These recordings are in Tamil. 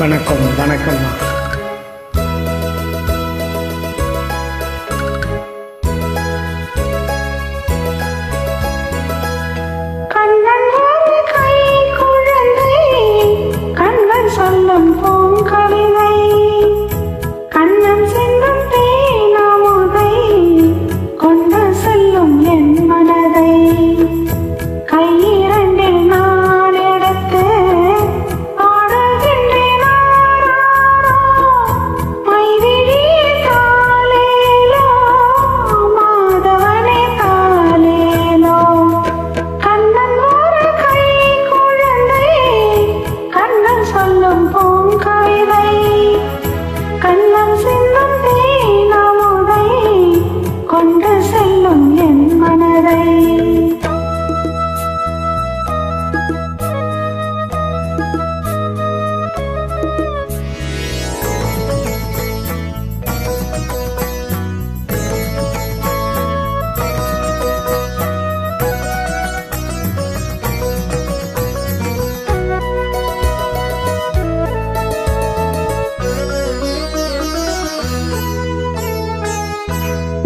வணக்கம் வணக்கம்மா. சொல்லும் பூங்கவிதை கண்ணம் செல்லும் தேனாமுதை கொண்டு செல்லும் என் மனதை கையிரண்டில் நான் எடுத்து ஆடுகின்றேன் மைவிழியே தாலேலோ மாதவனே தாலேலோ கண்ணன் ஒரு கை குழந்தை கண்ணன் சொல்லும் பூங்கவிதை கண்ணம் சிந்தும் தேனாமுதை கொண்டு செல்லும் என் மனதை.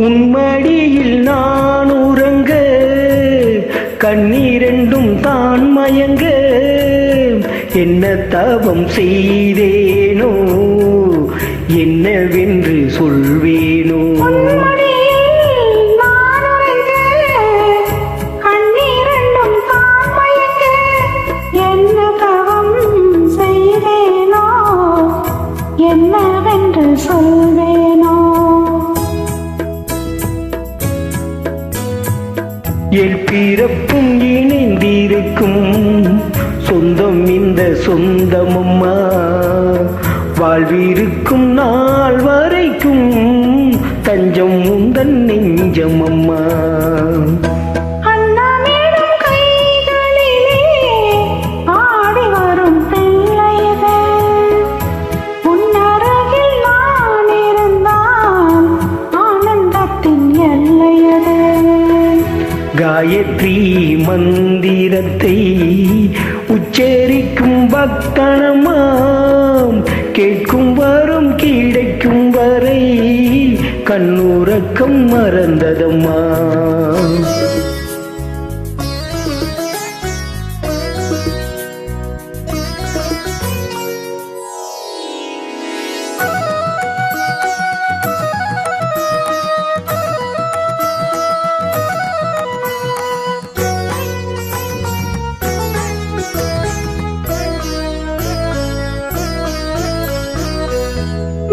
உன்மடியில் நான் உறங்க கண்ணீரெண்டும் தான் மயங்க என்ன தவம் செய்தேனோ என்னவென்று சொல்வேனோ. என்னவென்று சொல்வேனோ. என் பிறப்பும் இணைந்திருக்கும் சொந்தம் இந்த சொந்தமம்மா வாழ்விருக்கும் நாள் வரைக்கும் தஞ்சம் உந்தன் நெஞ்சமம்மா. காயத்ரி மந்திரத்தை உச்சரிக்கும் பக்தனமாம் கேட்கும் வரும் கிடைக்கும் வரை கண்ணுறக்கம் மறந்ததம்மா.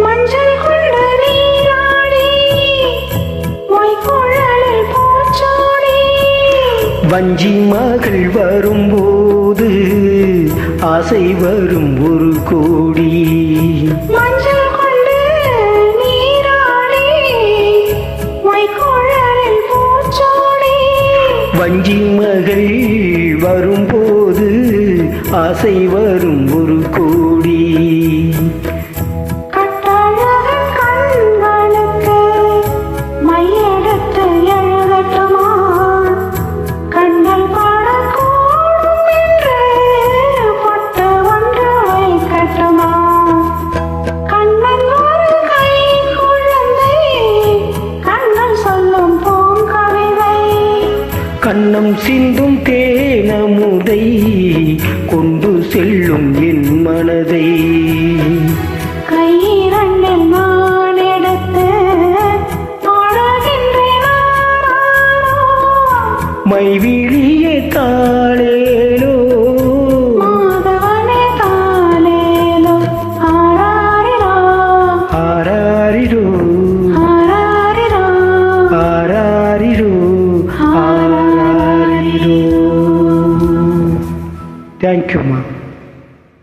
மஞ்சள் கொண்டு நீராடி மொய்குழலில் பூச்சோடி வஞ்சி மகள் வரும்போது ஆசை வரும் ஒரு கோடி. மஞ்சள் கொண்டு நீராடி மொய்குழலில் பூச்சோடி வஞ்சி மகள் வரும்போது ஆசை வரும் ஒரு கோடி. கண்ணம் சிந்தும் தேனமுதை கொண்டு செல்லும் என் மனதை கையிரண்டில் நான் எடுத்து ஆடுகின்றேன் மைவி